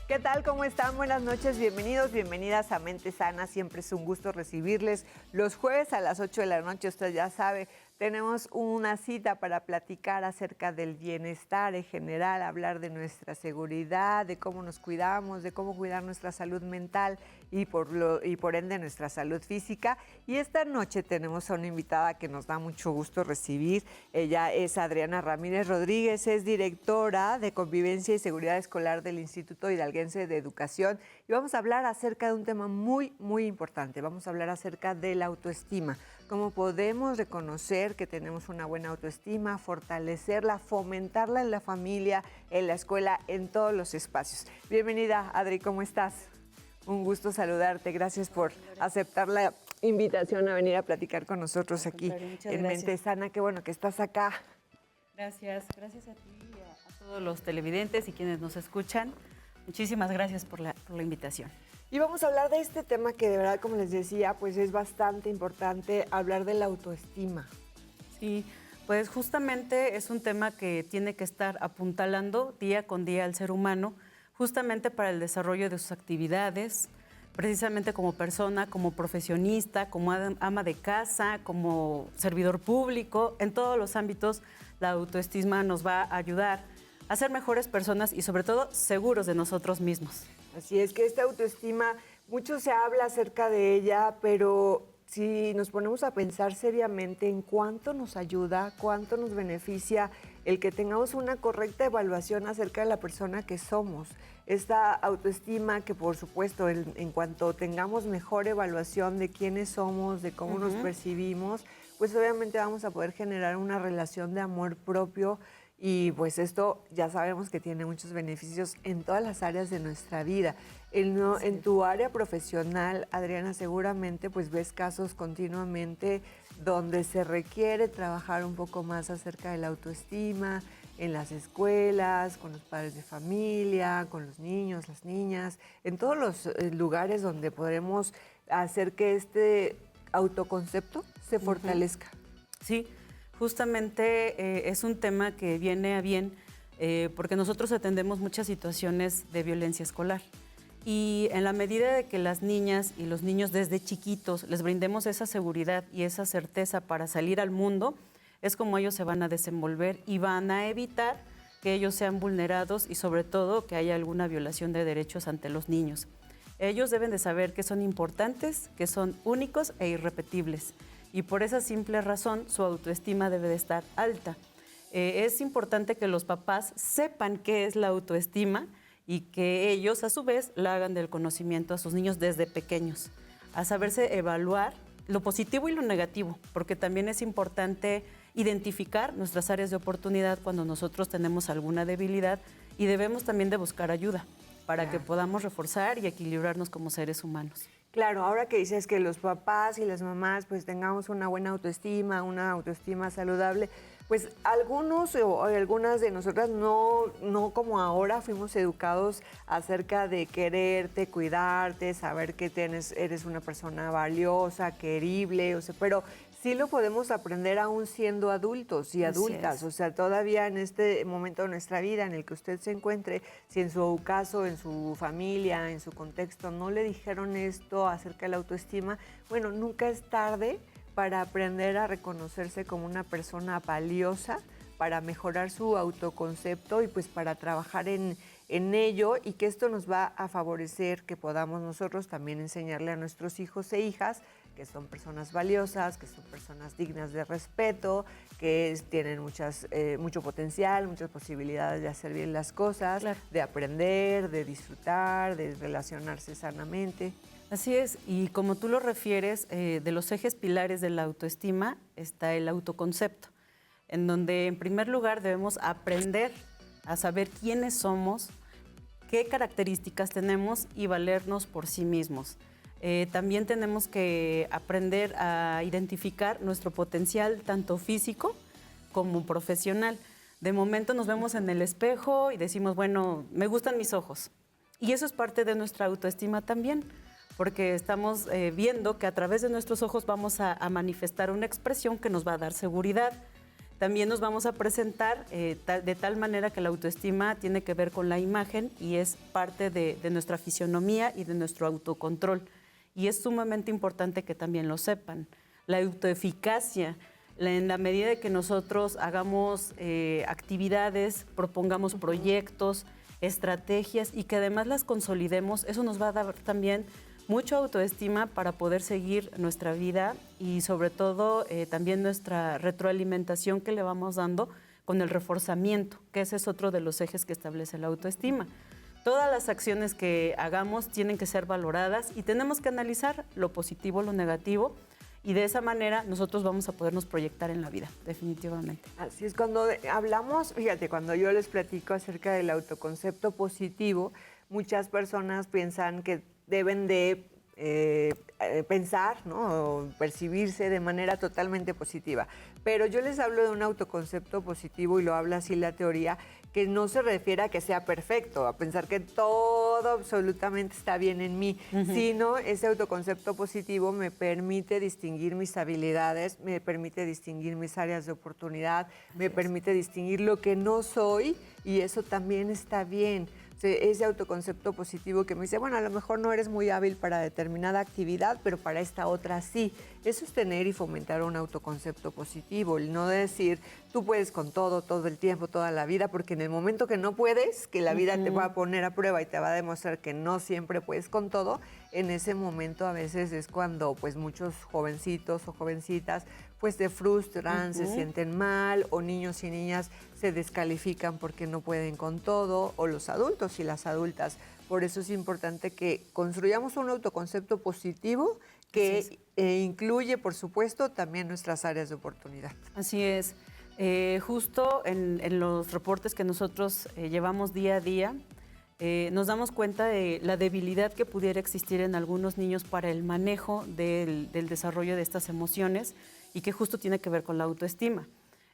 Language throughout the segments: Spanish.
¿Qué tal? ¿Cómo están? Buenas noches, bienvenidos, bienvenidas a Mente Sana. Siempre es un gusto recibirles los jueves a las 8 de la noche. Usted ya sabe, tenemos una cita para platicar acerca del bienestar en general, hablar de nuestra seguridad, de cómo nos cuidamos, de cómo cuidar nuestra salud mental y por ende nuestra salud física. Y esta noche tenemos a una invitada que nos da mucho gusto recibir. Ella es Adriana Ramírez Rodríguez, es directora de Convivencia y Seguridad Escolar del Instituto Hidalguense de Educación. Y vamos a hablar acerca de un tema muy, muy importante. Vamos a hablar acerca de la autoestima. Cómo podemos reconocer que tenemos una buena autoestima, fortalecerla, fomentarla en la familia, en la escuela, en todos los espacios. Bienvenida, Adri, ¿cómo estás? Un gusto saludarte. Gracias por aceptar la invitación a venir a platicar con nosotros aquí en Mente Sana. Qué bueno que estás acá. Gracias a ti y a todos los televidentes y quienes nos escuchan. Muchísimas gracias por la invitación. Y vamos a hablar de este tema que de verdad, como les decía, pues es bastante importante hablar de la autoestima. Sí, pues justamente es un tema que tiene que estar apuntalando día con día al ser humano, justamente para el desarrollo de sus actividades, precisamente como persona, como profesionista, como ama de casa, como servidor público. En todos los ámbitos la autoestima nos va a ayudar a ser mejores personas y sobre todo seguros de nosotros mismos. Así es que esta autoestima, mucho se habla acerca de ella, pero si nos ponemos a pensar seriamente en cuánto nos ayuda, cuánto nos beneficia el que tengamos una correcta evaluación acerca de la persona que somos. Esta autoestima que, por supuesto, en cuanto tengamos mejor evaluación de quiénes somos, de cómo nos percibimos, pues obviamente vamos a poder generar una relación de amor propio. Y pues esto ya sabemos que tiene muchos beneficios en todas las áreas de nuestra vida. En tu área profesional, Adriana, seguramente pues ves casos continuamente donde se requiere trabajar un poco más acerca de la autoestima, en las escuelas, con los padres de familia, con los niños, las niñas, en todos los lugares donde podremos hacer que este autoconcepto se fortalezca. Sí. Justamente es un tema que viene a bien porque nosotros atendemos muchas situaciones de violencia escolar y en la medida de que las niñas y los niños desde chiquitos les brindemos esa seguridad y esa certeza para salir al mundo, es como ellos se van a desenvolver y van a evitar que ellos sean vulnerados y sobre todo que haya alguna violación de derechos ante los niños. Ellos deben de saber que son importantes, que son únicos e irrepetibles. Y por esa simple razón su autoestima debe de estar alta. Es importante que los papás sepan qué es la autoestima y que ellos a su vez la hagan del conocimiento a sus niños desde pequeños, a saberse evaluar lo positivo y lo negativo, porque también es importante identificar nuestras áreas de oportunidad cuando nosotros tenemos alguna debilidad y debemos también de buscar ayuda para que podamos reforzar y equilibrarnos como seres humanos. Claro, ahora que dices que los papás y las mamás pues tengamos una buena autoestima, una autoestima saludable, pues algunos o algunas de nosotras no como ahora fuimos educados acerca de quererte, cuidarte, saber que eres una persona valiosa, querible, o sea, pero sí lo podemos aprender aún siendo adultos y adultas. O sea, todavía en este momento de nuestra vida en el que usted se encuentre, si en su caso, en su familia, en su contexto, no le dijeron esto acerca de la autoestima, bueno, nunca es tarde para aprender a reconocerse como una persona valiosa, para mejorar su autoconcepto y pues para trabajar en ello, y que esto nos va a favorecer que podamos nosotros también enseñarle a nuestros hijos e hijas que son personas valiosas, que son personas dignas de respeto, que tienen mucho potencial, muchas posibilidades de hacer bien las cosas, claro, de aprender, de disfrutar, de relacionarse sanamente. Así es, y como tú lo refieres, de los ejes pilares de la autoestima está el autoconcepto, en donde en primer lugar debemos aprender a saber quiénes somos, qué características tenemos y valernos por sí mismos. También tenemos que aprender a identificar nuestro potencial tanto físico como profesional. De momento nos vemos en el espejo y decimos, bueno, me gustan mis ojos. Y eso es parte de nuestra autoestima también, porque estamos viendo que a través de nuestros ojos vamos a manifestar una expresión que nos va a dar seguridad. También nos vamos a presentar de tal manera que la autoestima tiene que ver con la imagen y es parte de nuestra fisionomía y de nuestro autocontrol. Y es sumamente importante que también lo sepan. La autoeficacia, en la medida de que nosotros hagamos actividades, propongamos proyectos, estrategias y que además las consolidemos, eso nos va a dar también mucha autoestima para poder seguir nuestra vida y sobre todo también nuestra retroalimentación que le vamos dando con el reforzamiento, que ese es otro de los ejes que establece la autoestima. Todas las acciones que hagamos tienen que ser valoradas y tenemos que analizar lo positivo, lo negativo, y de esa manera nosotros vamos a podernos proyectar en la vida, definitivamente. Así es, cuando hablamos, fíjate, cuando yo les platico acerca del autoconcepto positivo, muchas personas piensan que deben de pensar, ¿no? O percibirse de manera totalmente positiva. Pero yo les hablo de un autoconcepto positivo y lo habla así la teoría, que no se refiere a que sea perfecto, a pensar que todo absolutamente está bien en mí, sino ese autoconcepto positivo me permite distinguir mis habilidades, me permite distinguir mis áreas de oportunidad, me permite distinguir lo que no soy y eso también está bien. Ese autoconcepto positivo que me dice, bueno, a lo mejor no eres muy hábil para determinada actividad, pero para esta otra sí. Eso es tener y fomentar un autoconcepto positivo, el no decir, tú puedes con todo, todo el tiempo, toda la vida, porque en el momento que no puedes, que la vida te va a poner a prueba y te va a demostrar que no siempre puedes con todo, en ese momento a veces es cuando pues muchos jovencitos o jovencitas pues se frustran, se sienten mal, o niños y niñas se descalifican porque no pueden con todo, o los adultos y las adultas. Por eso es importante que construyamos un autoconcepto positivo que incluye, por supuesto, también nuestras áreas de oportunidad. Así es. Justo en los reportes que nosotros llevamos día a día, nos damos cuenta de la debilidad que pudiera existir en algunos niños para el manejo del desarrollo de estas emociones y que justo tiene que ver con la autoestima.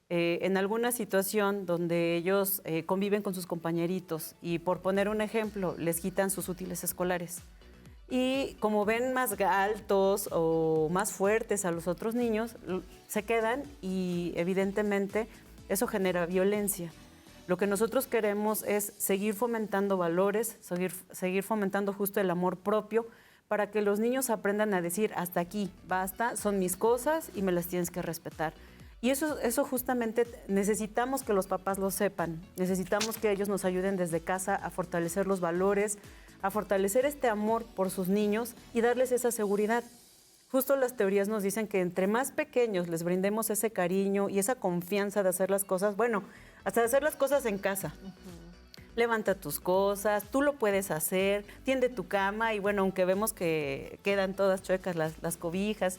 En alguna situación donde ellos conviven con sus compañeritos y, por poner un ejemplo, les quitan sus útiles escolares y como ven más altos o más fuertes a los otros niños, se quedan y evidentemente eso genera violencia. Lo que nosotros queremos es seguir fomentando valores, seguir fomentando justo el amor propio para que los niños aprendan a decir hasta aquí, basta, son mis cosas y me las tienes que respetar. Y eso justamente necesitamos que los papás lo sepan, necesitamos que ellos nos ayuden desde casa a fortalecer los valores, a fortalecer este amor por sus niños y darles esa seguridad. Justo las teorías nos dicen que entre más pequeños les brindemos ese cariño y esa confianza de hacer las cosas, bueno, hasta de hacer las cosas en casa. Levanta tus cosas, tú lo puedes hacer, tiende tu cama y bueno, aunque vemos que quedan todas chuecas las cobijas,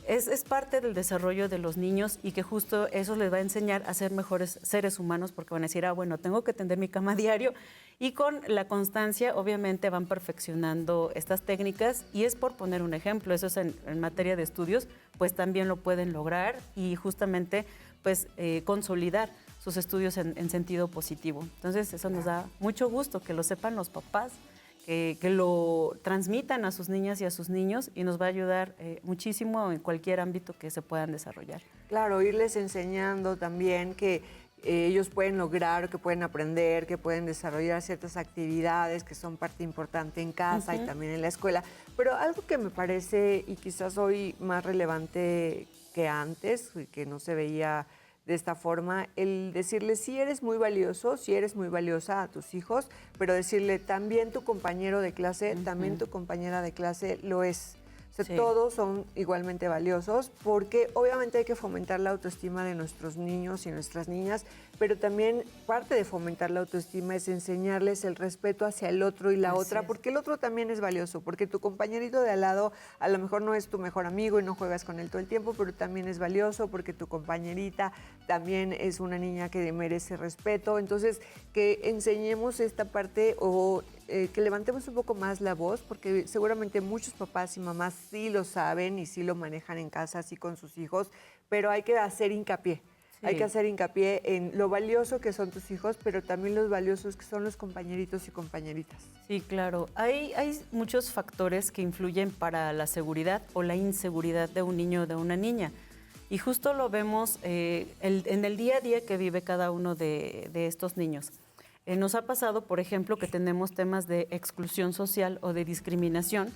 es parte del desarrollo de los niños y que justo eso les va a enseñar a ser mejores seres humanos porque van a decir, bueno, tengo que tender mi cama diario y con la constancia obviamente van perfeccionando estas técnicas y es por poner un ejemplo, eso es en materia de estudios, pues también lo pueden lograr y justamente pues consolidar sus estudios en sentido positivo. Entonces eso nos da mucho gusto que lo sepan los papás, que lo transmitan a sus niñas y a sus niños y nos va a ayudar muchísimo en cualquier ámbito que se puedan desarrollar. Claro, irles enseñando también que ellos pueden lograr, que pueden aprender, que pueden desarrollar ciertas actividades que son parte importante en casa y también en la escuela. Pero algo que me parece, y quizás hoy más relevante que antes, que no se veía de esta forma, el decirle si eres muy valioso, si eres muy valiosa a tus hijos, pero decirle también tu compañero de clase, también tu compañera de clase lo es. O sea, todos son igualmente valiosos porque obviamente hay que fomentar la autoestima de nuestros niños y nuestras niñas, pero también parte de fomentar la autoestima es enseñarles el respeto hacia el otro y la otra, porque el otro también es valioso, porque tu compañerito de al lado a lo mejor no es tu mejor amigo y no juegas con él todo el tiempo, pero también es valioso porque tu compañerita también es una niña que merece respeto. Entonces, que enseñemos esta parte o que levantemos un poco más la voz, porque seguramente muchos papás y mamás sí lo saben y sí lo manejan en casa, así con sus hijos, pero hay que hacer hincapié. Sí. Hay que hacer hincapié en lo valioso que son tus hijos, pero también los valiosos que son los compañeritos y compañeritas. Sí, claro. Hay muchos factores que influyen para la seguridad o la inseguridad de un niño o de una niña. Y justo lo vemos en el día a día que vive cada uno de estos niños. Nos ha pasado, por ejemplo, que tenemos temas de exclusión social o de discriminación,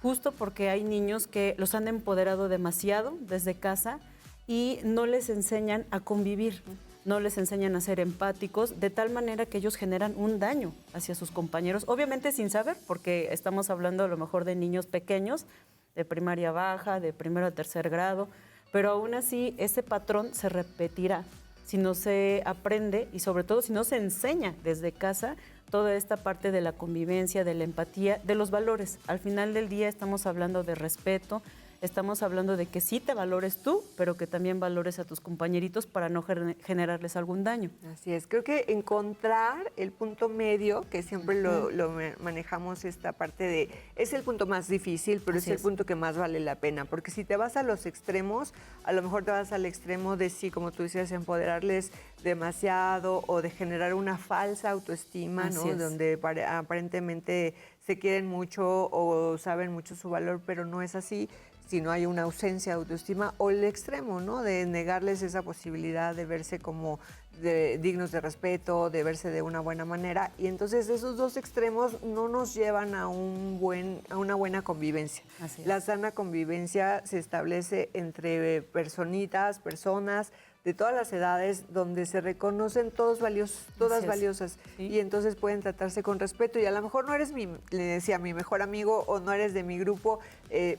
justo porque hay niños que los han empoderado demasiado desde casa y no les enseñan a convivir, no les enseñan a ser empáticos, de tal manera que ellos generan un daño hacia sus compañeros, obviamente sin saber, porque estamos hablando a lo mejor de niños pequeños, de primaria baja, de primero a tercer grado, pero aún así ese patrón se repetirá si no se aprende y sobre todo si no se enseña desde casa toda esta parte de la convivencia, de la empatía, de los valores. Al final del día estamos hablando de respeto, estamos hablando de que sí te valores tú, pero que también valores a tus compañeritos para no generarles algún daño. Así es, creo que encontrar el punto medio, que siempre lo manejamos esta parte de, es el punto más difícil, pero es el punto que más vale la pena, porque si te vas a los extremos, a lo mejor te vas al extremo de sí, como tú decías, empoderarles demasiado o de generar una falsa autoestima, ¿no? Donde aparentemente se quieren mucho o saben mucho su valor, pero no es así. Si no hay una ausencia de autoestima, o el extremo, ¿no? De negarles esa posibilidad de verse como dignos de respeto, de verse de una buena manera. Y entonces esos dos extremos no nos llevan a una buena convivencia. La sana convivencia se establece entre personas de todas las edades, donde se reconocen todos valiosos, todas valiosas, y entonces pueden tratarse con respeto. Y a lo mejor no eres le decía, mi mejor amigo, o no eres de mi grupo,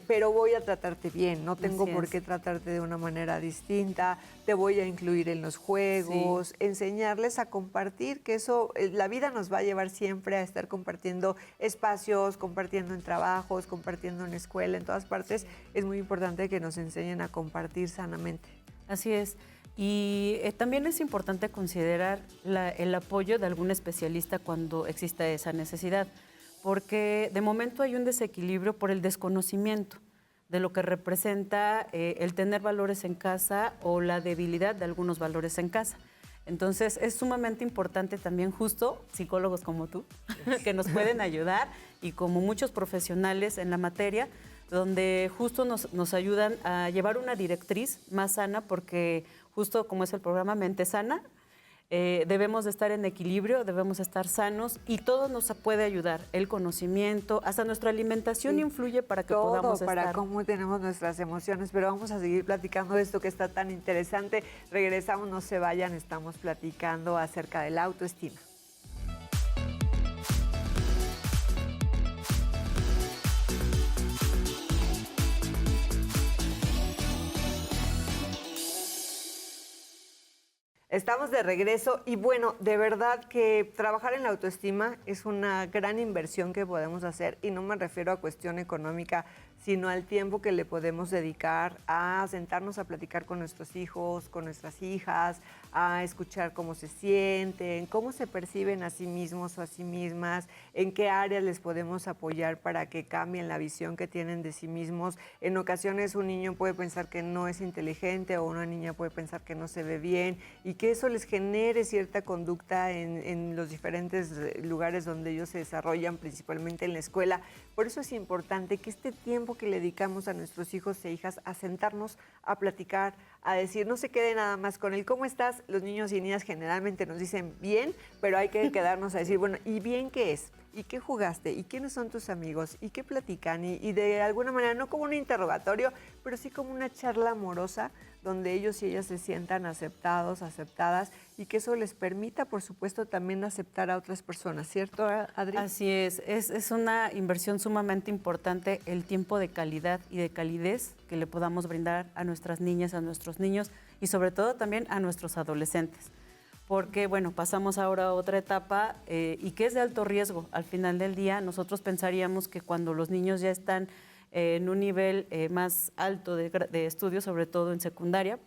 pero voy a tratarte bien, no tengo por qué tratarte de una manera distinta, te voy a incluir en los juegos, enseñarles a compartir, que eso, la vida nos va a llevar siempre a estar compartiendo espacios, compartiendo en trabajos, compartiendo en escuela, en todas partes. Es muy importante que nos enseñen a compartir sanamente. Así es. Y también es importante considerar el apoyo de algún especialista cuando exista esa necesidad, porque de momento hay un desequilibrio por el desconocimiento de lo que representa el tener valores en casa o la debilidad de algunos valores en casa. Entonces es sumamente importante también justo psicólogos como tú, que nos pueden ayudar, y como muchos profesionales en la materia, donde justo nos ayudan a llevar una directriz más sana, porque justo como es el programa Mente Sana, debemos de estar en equilibrio, debemos estar sanos, y todo nos puede ayudar. El conocimiento, hasta nuestra alimentación influye para que podamos estar. Para cómo tenemos nuestras emociones, pero vamos a seguir platicando de esto que está tan interesante. Regresamos, no se vayan, estamos platicando acerca de la autoestima. Estamos de regreso y bueno, de verdad que trabajar en la autoestima es una gran inversión que podemos hacer, y no me refiero a cuestión económica, sino al tiempo que le podemos dedicar a sentarnos a platicar con nuestros hijos, con nuestras hijas, a escuchar cómo se sienten, cómo se perciben a sí mismos o a sí mismas, en qué áreas les podemos apoyar para que cambien la visión que tienen de sí mismos. En ocasiones un niño puede pensar que no es inteligente, o una niña puede pensar que no se ve bien, y que eso les genere cierta conducta en los diferentes lugares donde ellos se desarrollan, principalmente en la escuela. Por eso es importante que este tiempo que le dedicamos a nuestros hijos e hijas a sentarnos, a platicar, a decir, no se quede nada más con el ¿cómo estás? Los niños y niñas generalmente nos dicen bien, pero hay que quedarnos a decir, bueno, ¿y bien qué es? ¿Y qué jugaste? ¿Y quiénes son tus amigos? ¿Y qué platican? Y de alguna manera, no como un interrogatorio, pero sí como una charla amorosa, donde ellos y ellas se sientan aceptados, aceptadas, y que eso les permita, por supuesto, también aceptar a otras personas, ¿cierto, Adri? Así es una inversión sumamente importante el tiempo de calidad y de calidez que le podamos brindar a nuestras niñas, a nuestros niños, y sobre todo también a nuestros adolescentes. Porque, bueno, pasamos ahora a otra etapa y que es de alto riesgo. Al final del día, nosotros pensaríamos que cuando los niños ya están en un nivel más alto de estudio, sobre todo en secundaria,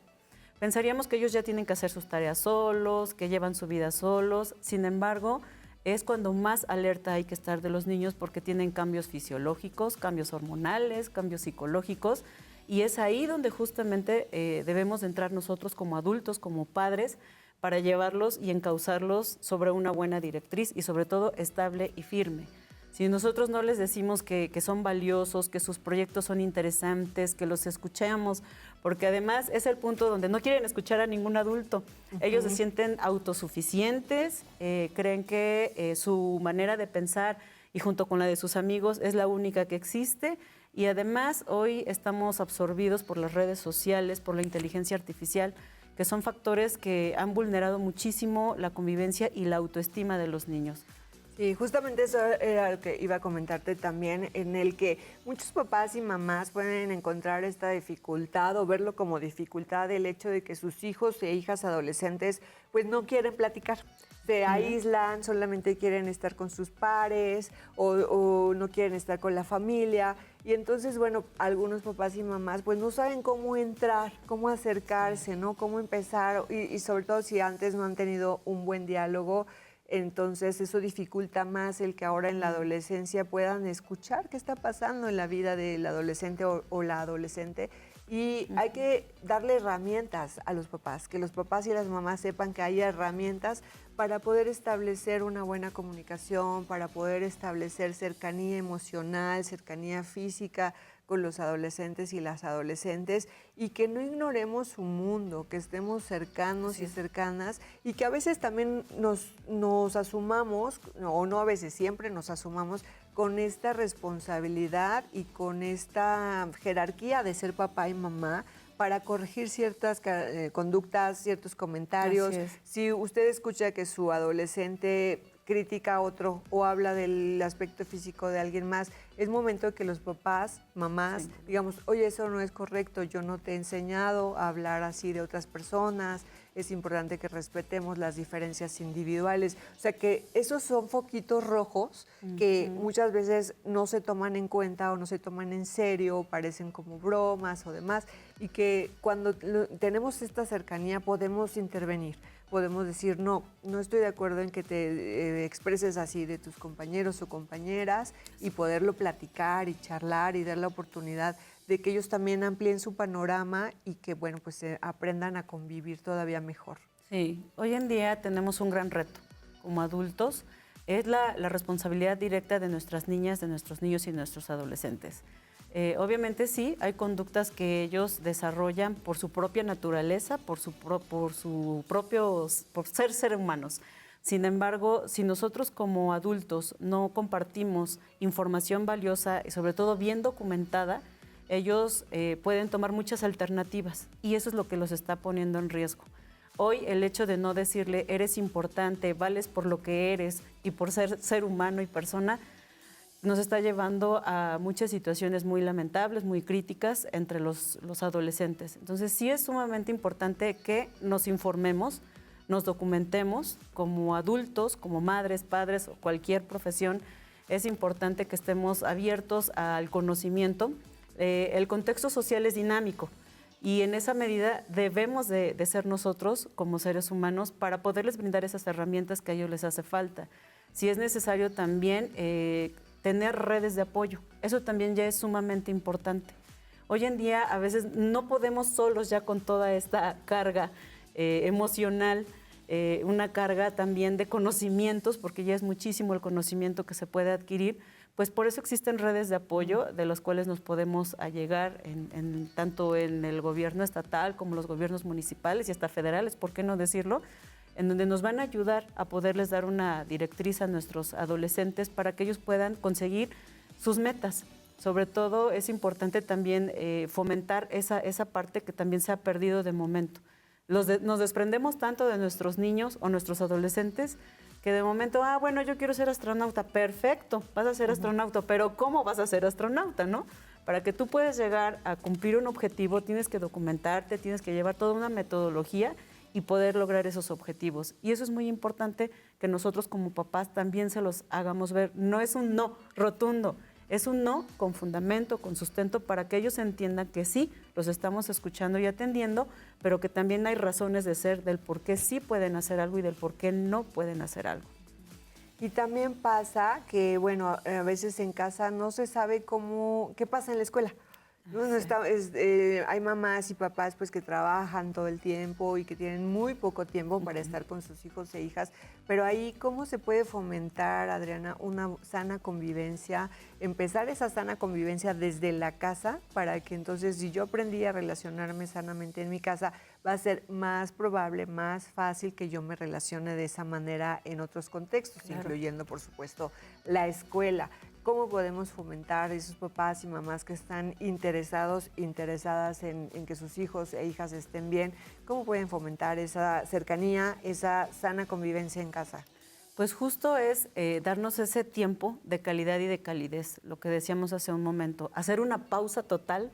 pensaríamos que ellos ya tienen que hacer sus tareas solos, que llevan su vida solos. Sin embargo, es cuando más alerta hay que estar de los niños, porque tienen cambios fisiológicos, cambios hormonales, cambios psicológicos, y es ahí donde justamente debemos de entrar nosotros como adultos, como padres, para llevarlos y encauzarlos sobre una buena directriz, y sobre todo estable y firme. Si nosotros no les decimos que son valiosos, que sus proyectos son interesantes, que los escuchemos, porque además es el punto donde no quieren escuchar a ningún adulto. Ellos se sienten autosuficientes, creen que su manera de pensar y junto con la de sus amigos es la única que existe. Y además hoy estamos absorbidos por las redes sociales, por la inteligencia artificial, que son factores que han vulnerado muchísimo la convivencia y la autoestima de los niños. Sí, justamente eso era lo que iba a comentarte también, en el que muchos papás y mamás pueden encontrar esta dificultad o verlo como dificultad el hecho de que sus hijos e hijas adolescentes pues no quieren platicar. Se aíslan, solamente quieren estar con sus pares o no quieren estar con la familia. Y entonces, bueno, algunos papás y mamás pues no saben cómo entrar, cómo acercarse, ¿no? Cómo empezar y sobre todo si antes no han tenido un buen diálogo. Entonces eso dificulta más el que ahora en la adolescencia puedan escuchar qué está pasando en la vida del adolescente o la adolescente. Y hay que darle herramientas a los papás, que los papás y las mamás sepan que hay herramientas para poder establecer una buena comunicación, para poder establecer cercanía emocional, cercanía física con los adolescentes y las adolescentes, y que no ignoremos su mundo, que estemos cercanos y cercanas, y que a veces también nos asumamos, o no a veces, siempre nos asumamos con esta responsabilidad y con esta jerarquía de ser papá y mamá para corregir ciertas conductas, ciertos comentarios. Si usted escucha que su adolescente critica a otro o habla del aspecto físico de alguien más, es momento que los papás, mamás, digamos, oye, eso no es correcto, yo no te he enseñado a hablar así de otras personas, es importante que respetemos las diferencias individuales. O sea que esos son foquitos rojos que muchas veces no se toman en cuenta o no se toman en serio, parecen como bromas o demás, y que cuando tenemos esta cercanía podemos intervenir. Podemos decir, no estoy de acuerdo en que te expreses así de tus compañeros o compañeras, y poderlo platicar y charlar y dar la oportunidad de que ellos también amplíen su panorama y que, bueno, pues aprendan a convivir todavía mejor. Sí, hoy en día tenemos un gran reto como adultos, es la responsabilidad directa de nuestras niñas, de nuestros niños y nuestros adolescentes. Obviamente sí, hay conductas que ellos desarrollan por su propia naturaleza, por ser humanos. Sin embargo, si nosotros como adultos no compartimos información valiosa y sobre todo bien documentada, ellos pueden tomar muchas alternativas y eso es lo que los está poniendo en riesgo. Hoy el hecho de no decirle eres importante, vales por lo que eres y por ser humano y persona, nos está llevando a muchas situaciones muy lamentables, muy críticas entre los adolescentes. Entonces sí es sumamente importante que nos informemos, nos documentemos como adultos, como madres, padres o cualquier profesión. Es importante que estemos abiertos al conocimiento. El contexto social es dinámico y en esa medida debemos de ser nosotros como seres humanos para poderles brindar esas herramientas que a ellos les hace falta. Si es necesario también tener redes de apoyo. Eso también ya es sumamente importante. Hoy en día a veces no podemos solos ya con toda esta carga emocional, una carga también de conocimientos, porque ya es muchísimo el conocimiento que se puede adquirir, pues por eso existen redes de apoyo de los cuales nos podemos allegar tanto en el gobierno estatal como los gobiernos municipales y hasta federales, ¿por qué no decirlo?, en donde nos van a ayudar a poderles dar una directriz a nuestros adolescentes para que ellos puedan conseguir sus metas. Sobre todo es importante también fomentar esa parte que también se ha perdido de momento. Nos desprendemos tanto de nuestros niños o nuestros adolescentes que de momento, bueno, yo quiero ser astronauta, perfecto, vas a ser astronauta, pero ¿cómo vas a ser astronauta, no? Para que tú puedas llegar a cumplir un objetivo tienes que documentarte, tienes que llevar toda una metodología y poder lograr esos objetivos. Y eso es muy importante que nosotros como papás también se los hagamos ver. No es un no rotundo, es un no con fundamento, con sustento, para que ellos entiendan que sí, los estamos escuchando y atendiendo, pero que también hay razones de ser del por qué sí pueden hacer algo y del por qué no pueden hacer algo. Y también pasa que, bueno, a veces en casa no se sabe qué pasa en la escuela. No, hay mamás y papás pues que trabajan todo el tiempo y que tienen muy poco tiempo para estar con sus hijos e hijas, pero ahí ¿cómo se puede fomentar, Adriana, una sana convivencia, empezar esa sana convivencia desde la casa para que entonces si yo aprendí a relacionarme sanamente en mi casa, va a ser más probable, más fácil que yo me relacione de esa manera en otros contextos, Claro. incluyendo por supuesto la escuela? ¿Cómo podemos fomentar a esos papás y mamás que están interesadas en que sus hijos e hijas estén bien? ¿Cómo pueden fomentar esa cercanía, esa sana convivencia en casa? Pues justo es darnos ese tiempo de calidad y de calidez, lo que decíamos hace un momento, hacer una pausa total,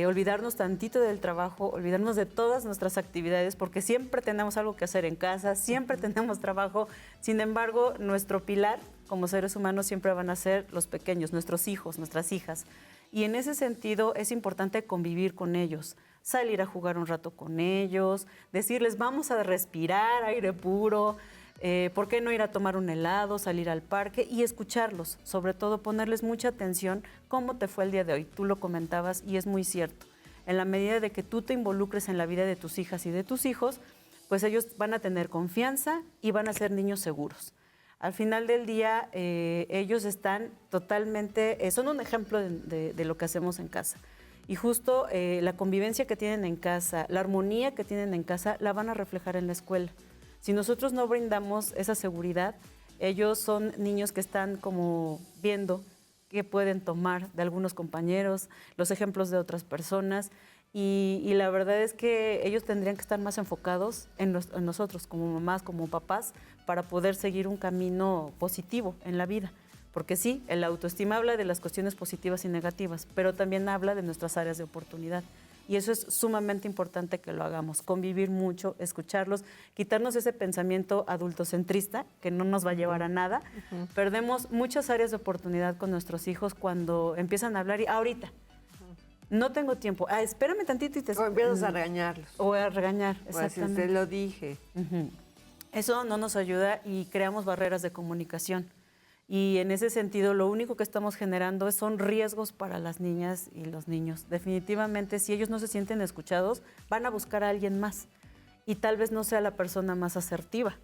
olvidarnos tantito del trabajo, olvidarnos de todas nuestras actividades, porque siempre tenemos algo que hacer en casa, siempre tenemos trabajo. Sin embargo, nuestro pilar como seres humanos siempre van a ser los pequeños, nuestros hijos, nuestras hijas. Y en ese sentido es importante convivir con ellos, salir a jugar un rato con ellos, decirles vamos a respirar aire puro, ¿por qué no ir a tomar un helado, salir al parque y escucharlos? Sobre todo ponerles mucha atención, ¿cómo te fue el día de hoy? Tú lo comentabas y es muy cierto. En la medida de que tú te involucres en la vida de tus hijas y de tus hijos, pues ellos van a tener confianza y van a ser niños seguros. Al final del día, ellos están totalmente, son un ejemplo de lo que hacemos en casa. Y justo la convivencia que tienen en casa, la armonía que tienen en casa, la van a reflejar en la escuela. Si nosotros no brindamos esa seguridad, ellos son niños que están como viendo qué pueden tomar de algunos compañeros, los ejemplos de otras personas, y la verdad es que ellos tendrían que estar más enfocados en nosotros como mamás, como papás, para poder seguir un camino positivo en la vida. Porque sí, el autoestima habla de las cuestiones positivas y negativas, pero también habla de nuestras áreas de oportunidad. Y eso es sumamente importante que lo hagamos, convivir mucho, escucharlos, quitarnos ese pensamiento adultocentrista que no nos va a llevar a nada. Perdemos muchas áreas de oportunidad con nuestros hijos cuando empiezan a hablar y ahorita, no tengo tiempo, espérame tantito y te... O empiezas a regañarlos. O a regañar, O a decir, exactamente. usted lo dije. Eso no nos ayuda y creamos barreras de comunicación. Y en ese sentido, lo único que estamos generando son riesgos para las niñas y los niños. Definitivamente, si ellos no se sienten escuchados, van a buscar a alguien más. Y tal vez no sea la persona más asertiva.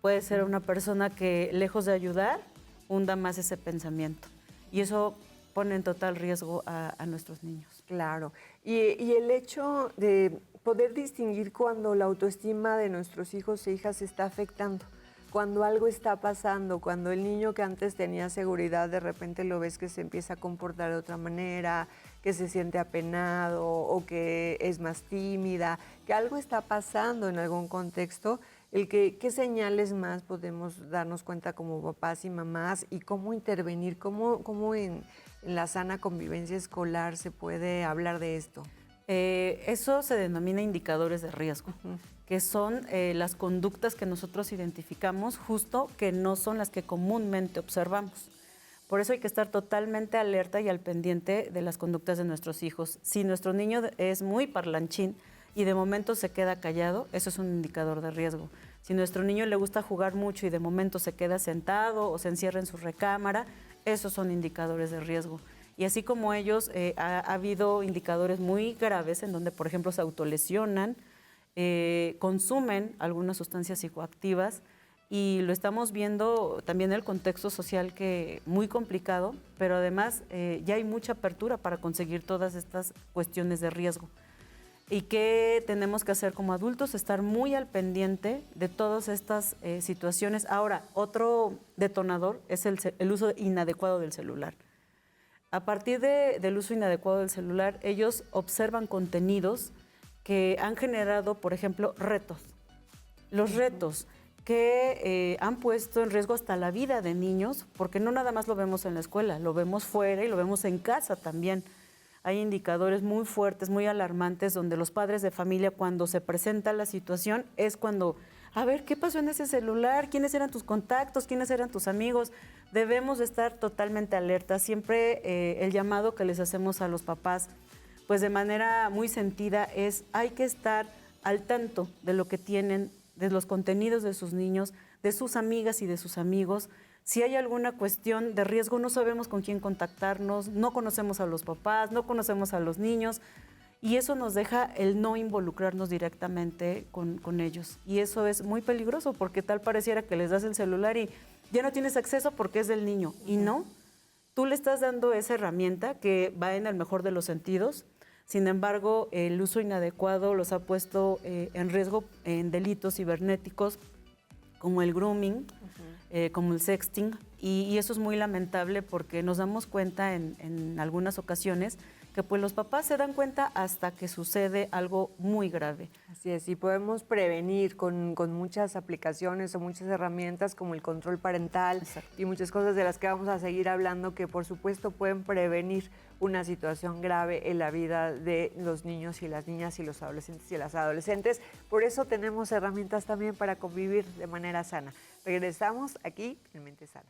Puede ser una persona que, lejos de ayudar, hunda más ese pensamiento. Y eso pone en total riesgo a nuestros niños. Claro. Y el hecho de poder distinguir cuando la autoestima de nuestros hijos e hijas se está afectando. Cuando algo está pasando, cuando el niño que antes tenía seguridad, de repente lo ves que se empieza a comportar de otra manera, que se siente apenado o que es más tímida, que algo está pasando en algún contexto, ¿qué señales más podemos darnos cuenta como papás y mamás y cómo intervenir, cómo en la sana convivencia escolar se puede hablar de esto? Eso se denomina indicadores de riesgo, que son las conductas que nosotros identificamos justo que no son las que comúnmente observamos. Por eso hay que estar totalmente alerta y al pendiente de las conductas de nuestros hijos. Si nuestro niño es muy parlanchín y de momento se queda callado, eso es un indicador de riesgo. Si nuestro niño le gusta jugar mucho y de momento se queda sentado o se encierra en su recámara, esos son indicadores de riesgo. Y así como ellos, ha habido indicadores muy graves en donde, por ejemplo, se autolesionan, consumen algunas sustancias psicoactivas y lo estamos viendo también en el contexto social que muy complicado, pero además ya hay mucha apertura para conseguir todas estas cuestiones de riesgo. ¿Y qué tenemos que hacer como adultos? Estar muy al pendiente de todas estas situaciones. Ahora, otro detonador es el uso inadecuado del celular. A partir del uso inadecuado del celular, ellos observan contenidos que han generado, por ejemplo, retos. Los retos que han puesto en riesgo hasta la vida de niños, porque no nada más lo vemos en la escuela, lo vemos fuera y lo vemos en casa también. Hay indicadores muy fuertes, muy alarmantes, donde los padres de familia, cuando se presenta la situación, es cuando, a ver, ¿qué pasó en ese celular? ¿Quiénes eran tus contactos? ¿Quiénes eran tus amigos? Debemos estar totalmente alertas. Siempre el llamado que les hacemos a los papás, pues de manera muy sentida, es hay que estar al tanto de lo que tienen de los contenidos de sus niños, de sus amigas y de sus amigos. Si hay alguna cuestión de riesgo, no sabemos con quién contactarnos, no conocemos a los papás, no conocemos a los niños, y eso nos deja el no involucrarnos directamente con ellos. Y eso es muy peligroso porque tal pareciera que les das el celular y ya no tienes acceso porque es del niño. Y no, tú le estás dando esa herramienta que va en el mejor de los sentidos. Sin embargo, el uso inadecuado los ha puesto en riesgo en delitos cibernéticos como el grooming, como el sexting, y eso es muy lamentable porque nos damos cuenta en algunas ocasiones que pues los papás se dan cuenta hasta que sucede algo muy grave. Así es, y podemos prevenir con muchas aplicaciones o muchas herramientas como el control parental. Exacto. Y muchas cosas de las que vamos a seguir hablando que por supuesto pueden prevenir una situación grave en la vida de los niños y las niñas y los adolescentes y las adolescentes. Por eso tenemos herramientas también para convivir de manera sana. Regresamos aquí en Mente Sana.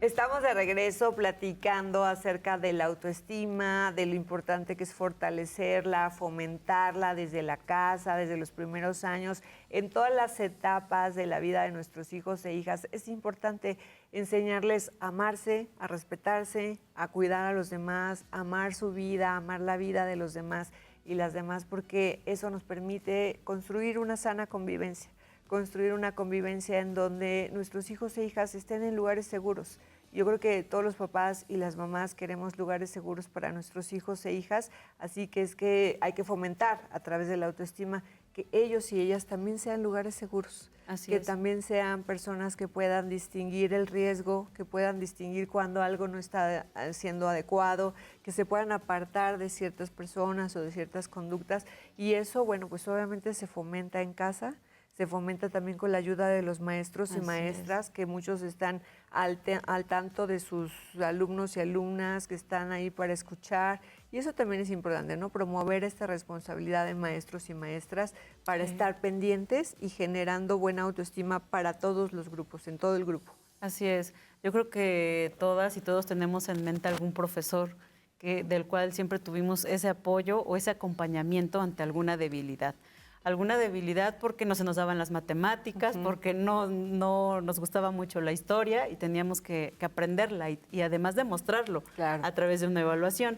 Estamos de regreso platicando acerca de la autoestima, de lo importante que es fortalecerla, fomentarla desde la casa, desde los primeros años, en todas las etapas de la vida de nuestros hijos e hijas. Es importante enseñarles a amarse, a respetarse, a cuidar a los demás, a amar su vida, a amar la vida de los demás y las demás, porque eso nos permite construir una sana convivencia. Construir una convivencia en donde nuestros hijos e hijas estén en lugares seguros. Yo creo que todos los papás y las mamás queremos lugares seguros para nuestros hijos e hijas, así que es que hay que fomentar a través de la autoestima que ellos y ellas también sean lugares seguros, que también sean personas que puedan distinguir el riesgo, que puedan distinguir cuando algo no está siendo adecuado, que se puedan apartar de ciertas personas o de ciertas conductas, y eso, bueno, pues obviamente se fomenta en casa. Se fomenta también con la ayuda de los maestros y maestras, que muchos están al tanto de sus alumnos y alumnas, que están ahí para escuchar. Y eso también es importante, ¿no? Promover esta responsabilidad de maestros y maestras para estar pendientes y generando buena autoestima para todos los grupos, en todo el grupo. Así es. Yo creo que todas y todos tenemos en mente algún profesor del cual siempre tuvimos ese apoyo o ese acompañamiento ante alguna debilidad. Alguna debilidad porque no se nos daban las matemáticas, porque no nos gustaba mucho la historia y teníamos que aprenderla y además demostrarlo a través de una evaluación.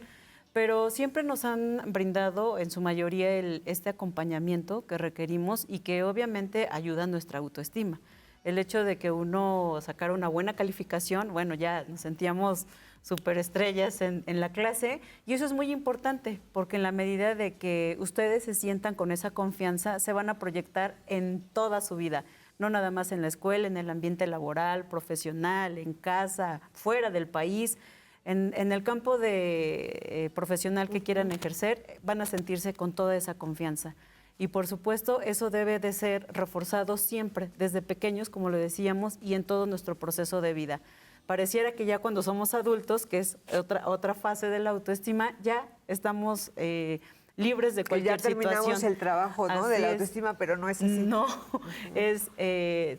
Pero siempre nos han brindado en su mayoría este acompañamiento que requerimos y que obviamente ayuda a nuestra autoestima. El hecho de que uno sacara una buena calificación, bueno, ya nos sentíamos superestrellas en la clase, y eso es muy importante porque en la medida de que ustedes se sientan con esa confianza, se van a proyectar en toda su vida, no nada más en la escuela, en el ambiente laboral, profesional, en casa, fuera del país, en el campo profesional que quieran ejercer, van a sentirse con toda esa confianza. Y por supuesto, eso debe de ser reforzado siempre, desde pequeños, como lo decíamos, y en todo nuestro proceso de vida. Pareciera que ya cuando somos adultos, que es otra fase de la autoestima, ya estamos libres de cualquier situación. Ya terminamos el trabajo, ¿no? De la autoestima, pero no es así. No, es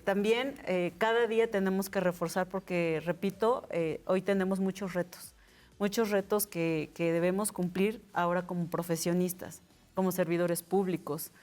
también cada día tenemos que reforzar porque, repito, hoy tenemos muchos retos que debemos cumplir ahora como profesionistas, como servidores públicos.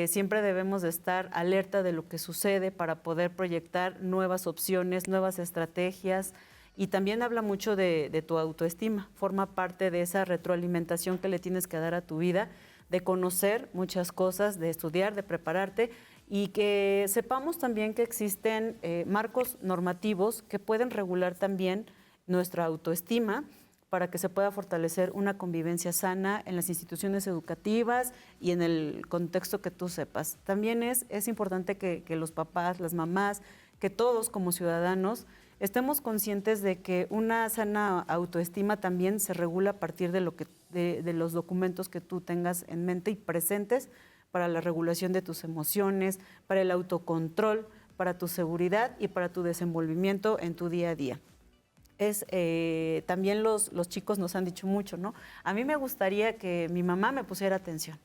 Siempre debemos de estar alerta de lo que sucede para poder proyectar nuevas opciones, nuevas estrategias, y también habla mucho de tu autoestima. Forma parte de esa retroalimentación que le tienes que dar a tu vida, de conocer muchas cosas, de estudiar, de prepararte, y que sepamos también que existen marcos normativos que pueden regular también nuestra autoestima, para que se pueda fortalecer una convivencia sana en las instituciones educativas y en el contexto que tú sepas. También es importante que los papás, las mamás, que todos como ciudadanos estemos conscientes de que una sana autoestima también se regula a partir de los documentos que tú tengas en mente y presentes para la regulación de tus emociones, para el autocontrol, para tu seguridad y para tu desenvolvimiento en tu día a día. También los chicos nos han dicho mucho, ¿no? A mí me gustaría que mi mamá me pusiera atención.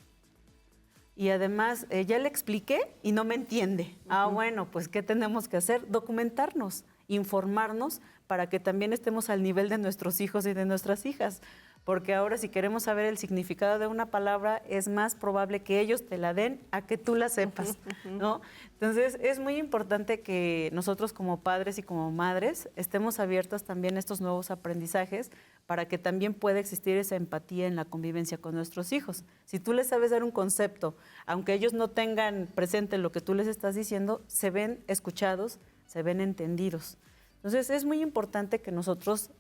Y además, ya le expliqué y no me entiende. Bueno, pues, ¿qué tenemos que hacer? Documentarnos informarnos para que también estemos al nivel de nuestros hijos y de nuestras hijas. Porque ahora si queremos saber el significado de una palabra, es más probable que ellos te la den a que tú la sepas, ¿no? Entonces, es muy importante que nosotros como padres y como madres estemos abiertos también a estos nuevos aprendizajes para que también pueda existir esa empatía en la convivencia con nuestros hijos. Si tú les sabes dar un concepto, aunque ellos no tengan presente lo que tú les estás diciendo, se ven escuchados, se ven entendidos. Entonces, es muy importante que nosotros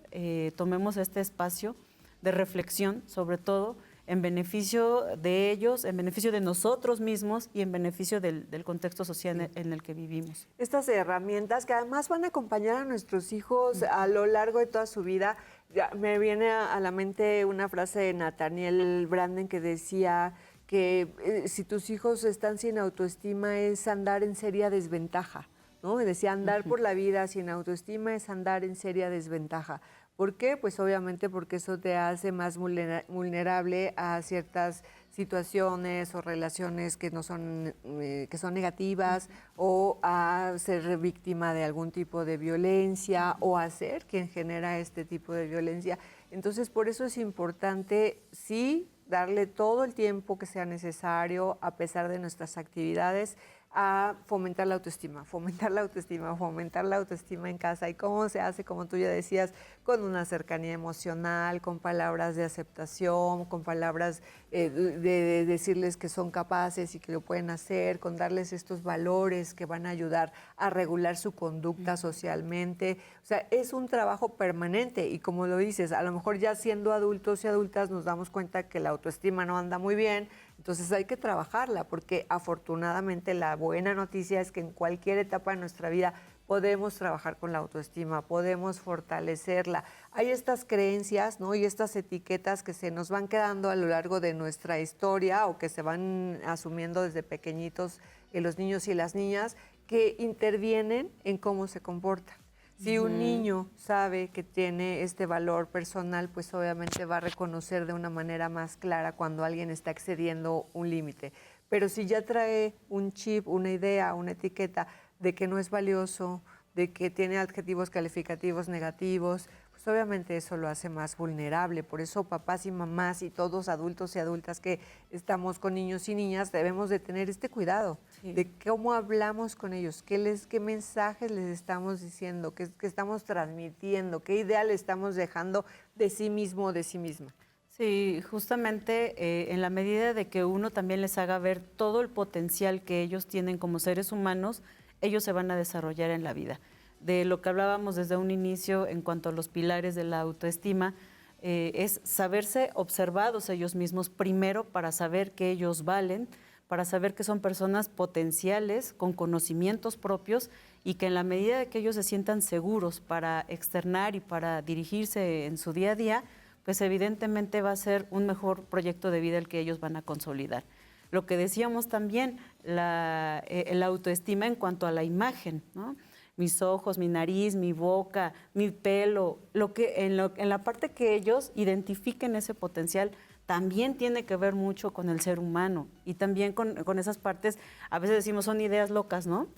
tomemos este espacio de reflexión, sobre todo en beneficio de ellos, en beneficio de nosotros mismos y en beneficio del contexto social en el que vivimos. Estas herramientas que además van a acompañar a nuestros hijos a lo largo de toda su vida. Ya me viene a la mente una frase de Nathaniel Branden que decía que si tus hijos están sin autoestima es andar en seria desventaja, ¿no? Y decía, andar por la vida sin autoestima es andar en seria desventaja. ¿Por qué? Pues obviamente porque eso te hace más vulnerable a ciertas situaciones o relaciones que no son, que son negativas, o a ser víctima de algún tipo de violencia, o a ser quien genera este tipo de violencia. Entonces, por eso es importante, sí, darle todo el tiempo que sea necesario, a pesar de nuestras actividades, a fomentar la autoestima, fomentar la autoestima, fomentar la autoestima en casa. ¿Y cómo se hace? Como tú ya decías, con una cercanía emocional, con palabras de aceptación, con palabras de decirles que son capaces y que lo pueden hacer, con darles estos valores que van a ayudar a regular su conducta socialmente. O sea, es un trabajo permanente y como lo dices, a lo mejor ya siendo adultos y adultas nos damos cuenta que la autoestima no anda muy bien. Entonces hay que trabajarla porque afortunadamente la buena noticia es que en cualquier etapa de nuestra vida podemos trabajar con la autoestima, podemos fortalecerla. Hay estas creencias, ¿no? Y estas etiquetas que se nos van quedando a lo largo de nuestra historia o que se van asumiendo desde pequeñitos en los niños y las niñas que intervienen en cómo se comporta. Si un niño sabe que tiene este valor personal, pues obviamente va a reconocer de una manera más clara cuando alguien está excediendo un límite. Pero si ya trae un chip, una idea, una etiqueta de que no es valioso, de que tiene adjetivos calificativos negativos, pues obviamente eso lo hace más vulnerable. Por eso papás y mamás y todos adultos y adultas que estamos con niños y niñas debemos de tener este cuidado de cómo hablamos con ellos, qué mensajes les estamos diciendo, qué estamos transmitiendo, qué idea le estamos dejando de sí mismo o de sí misma. Sí, justamente en la medida de que uno también les haga ver todo el potencial que ellos tienen como seres humanos, ellos se van a desarrollar en la vida. De lo que hablábamos desde un inicio en cuanto a los pilares de la autoestima, es saberse observados ellos mismos primero para saber que ellos valen, para saber que son personas potenciales, con conocimientos propios y que en la medida de que ellos se sientan seguros para externar y para dirigirse en su día a día, pues evidentemente va a ser un mejor proyecto de vida el que ellos van a consolidar. Lo que decíamos también, la autoestima en cuanto a la imagen, ¿no? Mis ojos, mi nariz, mi boca, mi pelo, en la parte que ellos identifiquen ese potencial, también tiene que ver mucho con el ser humano y también con esas partes, a veces decimos son ideas locas, ¿no?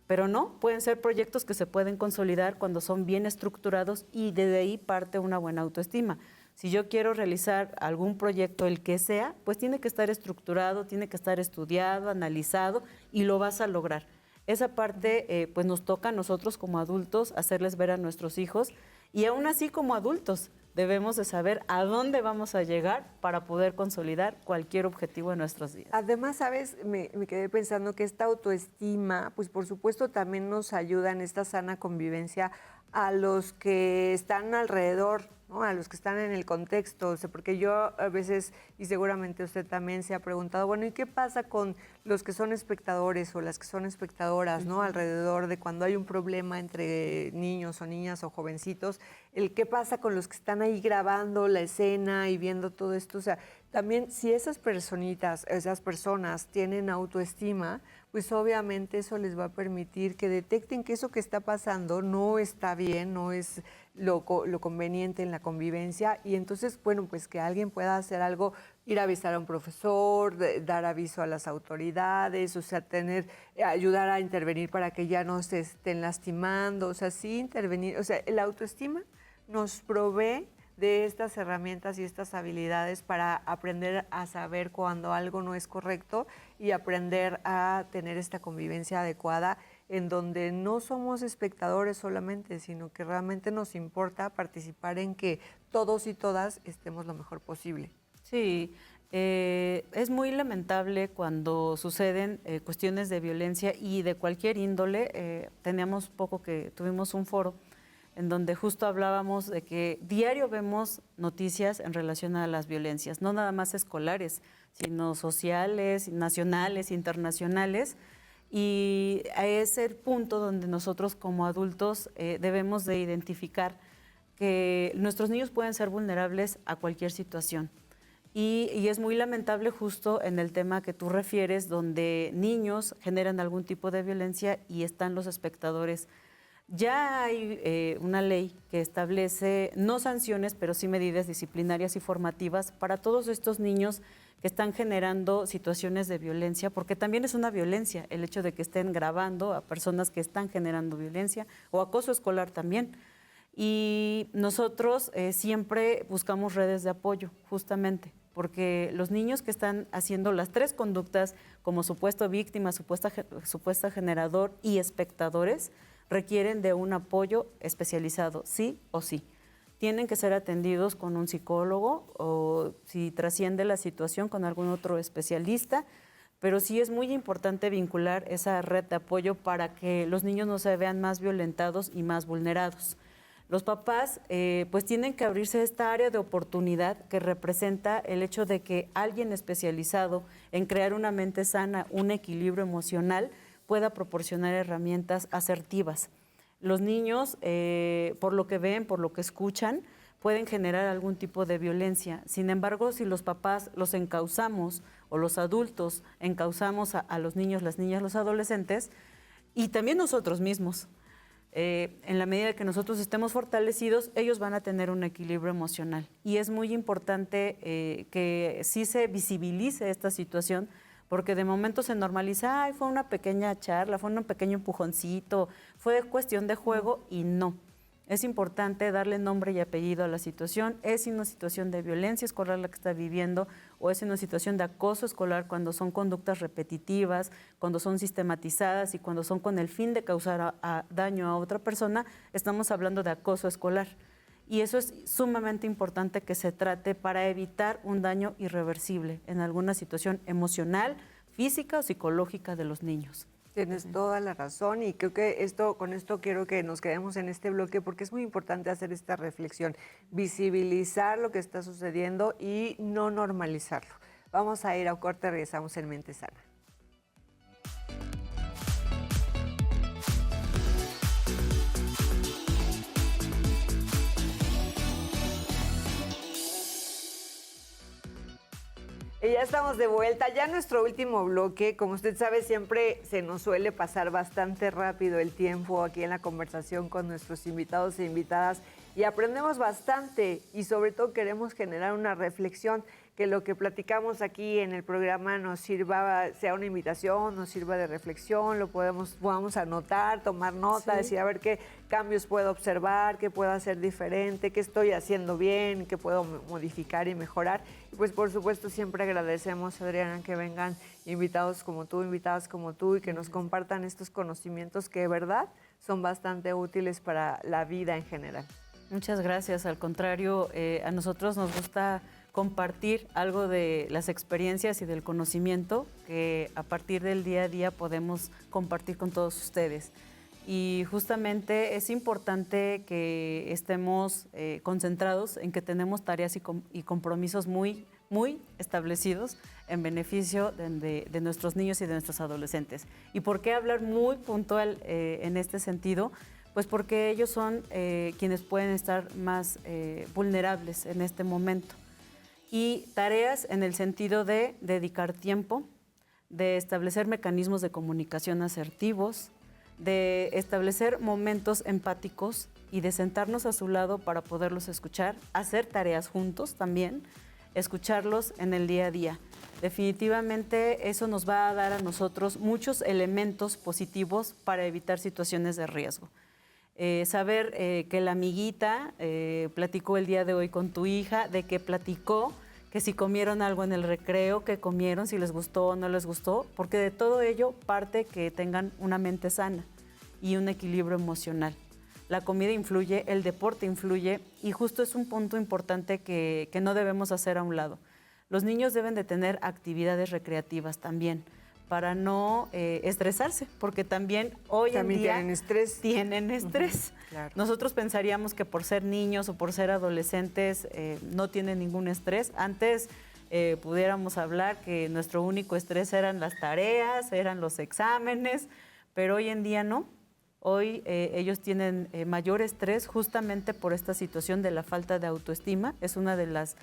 Pero no, pueden ser proyectos que se pueden consolidar cuando son bien estructurados y desde ahí parte una buena autoestima. Si yo quiero realizar algún proyecto, el que sea, pues tiene que estar estructurado, tiene que estar estudiado, analizado y lo vas a lograr. Esa parte pues nos toca a nosotros como adultos hacerles ver a nuestros hijos y aún así como adultos debemos de saber a dónde vamos a llegar para poder consolidar cualquier objetivo en nuestros días. Además, ¿sabes? Me quedé pensando que esta autoestima, pues por supuesto también nos ayuda en esta sana convivencia a los que están alrededor, ¿no? A los que están en el contexto, o sea, porque yo a veces, y seguramente usted también se ha preguntado, bueno, ¿y qué pasa con los que son espectadores o las que son espectadoras, ¿no? Alrededor de cuando hay un problema entre niños o niñas o jovencitos, ¿qué pasa con los que están ahí grabando la escena y viendo todo esto? O sea, también si esas personitas, esas personas tienen autoestima, pues obviamente eso les va a permitir que detecten que eso que está pasando no está bien, no es lo conveniente en la convivencia y entonces, bueno, pues que alguien pueda hacer algo, ir a avisar a un profesor, dar aviso a las autoridades, o sea, ayudar a intervenir para que ya no se estén lastimando, o sea, sí intervenir, o sea, la autoestima nos provee de estas herramientas y estas habilidades para aprender a saber cuando algo no es correcto y aprender a tener esta convivencia adecuada en donde no somos espectadores solamente, sino que realmente nos importa participar en que todos y todas estemos lo mejor posible. Sí, es muy lamentable cuando suceden cuestiones de violencia y de cualquier índole. Teníamos poco que tuvimos un foro en donde justo hablábamos de que diario vemos noticias en relación a las violencias, no nada más escolares, sino sociales, nacionales, internacionales. Y es el punto donde nosotros como adultos debemos de identificar que nuestros niños pueden ser vulnerables a cualquier situación. Y es muy lamentable justo en el tema que tú refieres, donde niños generan algún tipo de violencia y están los espectadores. Ya hay una ley que establece no sanciones, pero sí medidas disciplinarias y formativas para todos estos niños que están generando situaciones de violencia, porque también es una violencia el hecho de que estén grabando a personas que están generando violencia o acoso escolar también. Y nosotros siempre buscamos redes de apoyo, justamente, porque los niños que están haciendo las tres conductas como supuesto víctima, supuesta generador y espectadores, requieren de un apoyo especializado, sí o sí. Tienen que ser atendidos con un psicólogo o si trasciende la situación con algún otro especialista, pero sí es muy importante vincular esa red de apoyo para que los niños no se vean más violentados y más vulnerados. Los papás pues tienen que abrirse a esta área de oportunidad que representa el hecho de que alguien especializado en crear una mente sana, un equilibrio emocional, pueda proporcionar herramientas asertivas. Los niños, por lo que ven, por lo que escuchan, pueden generar algún tipo de violencia. Sin embargo, si los papás los encauzamos o los adultos encauzamos a los niños, las niñas, los adolescentes, y también nosotros mismos, en la medida que nosotros estemos fortalecidos, ellos van a tener un equilibrio emocional. Y es muy importante que sí se visibilice esta situación, porque de momento se normaliza, ay, fue una pequeña charla, fue un pequeño empujoncito, fue cuestión de juego, y no. Es importante darle nombre y apellido a la situación. Es una situación de violencia escolar la que está viviendo o es una situación de acoso escolar cuando son conductas repetitivas, cuando son sistematizadas y cuando son con el fin de causar daño a otra persona, estamos hablando de acoso escolar. Y eso es sumamente importante que se trate para evitar un daño irreversible en alguna situación emocional, física o psicológica de los niños. Tienes toda la razón y creo que con esto quiero que nos quedemos en este bloque porque es muy importante hacer esta reflexión, visibilizar lo que está sucediendo y no normalizarlo. Vamos a ir a un corte, regresamos en Mente Sana. Y ya estamos de vuelta, ya nuestro último bloque. Como usted sabe, siempre se nos suele pasar bastante rápido el tiempo aquí en la conversación con nuestros invitados e invitadas y aprendemos bastante y sobre todo queremos generar una reflexión, que lo que platicamos aquí en el programa nos sirva, sea una invitación, nos sirva de reflexión, podamos anotar, tomar nota, decir a ver qué cambios puedo observar, qué puedo hacer diferente, qué estoy haciendo bien, qué puedo modificar y mejorar. Y pues por supuesto siempre agradecemos, Adriana, que vengan invitados como tú, invitadas como tú y que nos compartan estos conocimientos que de verdad son bastante útiles para la vida en general. Muchas gracias, al contrario, a nosotros nos gusta compartir algo de las experiencias y del conocimiento que a partir del día a día podemos compartir con todos ustedes. Y justamente es importante que estemos concentrados en que tenemos tareas y compromisos muy establecidos en beneficio de nuestros niños y de nuestros adolescentes. ¿Y por qué hablar muy puntual en este sentido? Pues porque ellos son quienes pueden estar más vulnerables en este momento. Y tareas en el sentido de dedicar tiempo, de establecer mecanismos de comunicación asertivos, de establecer momentos empáticos y de sentarnos a su lado para poderlos escuchar, hacer tareas juntos también, escucharlos en el día a día. Definitivamente eso nos va a dar a nosotros muchos elementos positivos para evitar situaciones de riesgo. Saber que la amiguita platicó el día de hoy con tu hija, de que platicó que si comieron algo en el recreo, que comieron, si les gustó o no les gustó, porque de todo ello parte que tengan una mente sana y un equilibrio emocional. La comida influye, el deporte influye y justo es un punto importante que no debemos hacer a un lado. Los niños deben de tener actividades recreativas también para no estresarse, porque también hoy en día tienen estrés. Claro. Nosotros pensaríamos que por ser niños o por ser adolescentes no tienen ningún estrés. Antes pudiéramos hablar que nuestro único estrés eran las tareas, eran los exámenes, pero hoy en día no. Hoy ellos tienen mayor estrés justamente por esta situación de la falta de autoestima. Es una de las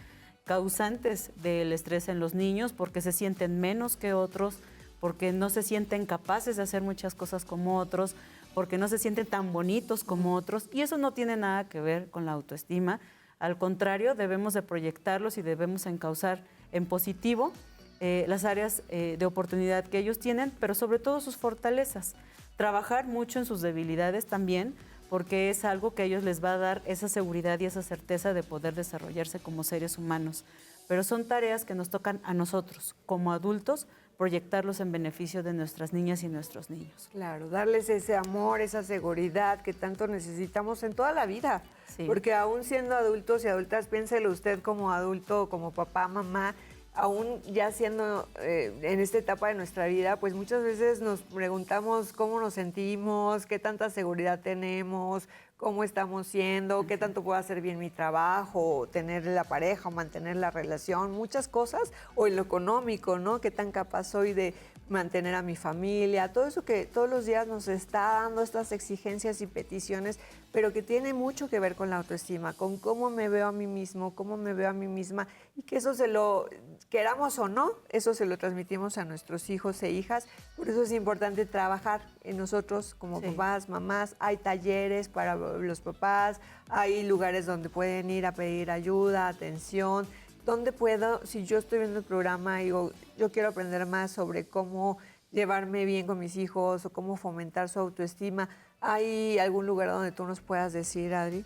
causantes del estrés en los niños porque se sienten menos que otros, porque no se sienten capaces de hacer muchas cosas como otros, porque no se sienten tan bonitos como otros, y eso no tiene nada que ver con la autoestima. Al contrario, debemos de proyectarlos y debemos encauzar en positivo las áreas de oportunidad que ellos tienen, pero sobre todo sus fortalezas. Trabajar mucho en sus debilidades también, porque es algo que a ellos les va a dar esa seguridad y esa certeza de poder desarrollarse como seres humanos. Pero son tareas que nos tocan a nosotros, como adultos, proyectarlos en beneficio de nuestras niñas y nuestros niños. Claro, darles ese amor, esa seguridad que tanto necesitamos en toda la vida. Sí. Porque aún siendo adultos y adultas, piénselo usted como adulto, como papá, mamá, aún ya siendo en esta etapa de nuestra vida, pues muchas veces nos preguntamos cómo nos sentimos, qué tanta seguridad tenemos, cómo estamos siendo, qué tanto puedo hacer bien mi trabajo, tener la pareja o mantener la relación, muchas cosas, o en lo económico, ¿no? Qué tan capaz soy de mantener a mi familia, todo eso que todos los días nos está dando estas exigencias y peticiones, pero que tiene mucho que ver con la autoestima, con cómo me veo a mí mismo, cómo me veo a mí misma, y que eso se lo, queramos o no, eso se lo transmitimos a nuestros hijos e hijas. Por eso es importante trabajar en nosotros como papás, mamás. Hay talleres para los papás, hay lugares donde pueden ir a pedir ayuda, atención. ¿Dónde puedo, si yo estoy viendo el programa y digo, yo quiero aprender más sobre cómo llevarme bien con mis hijos o cómo fomentar su autoestima? ¿Hay algún lugar donde tú nos puedas decir, Adri?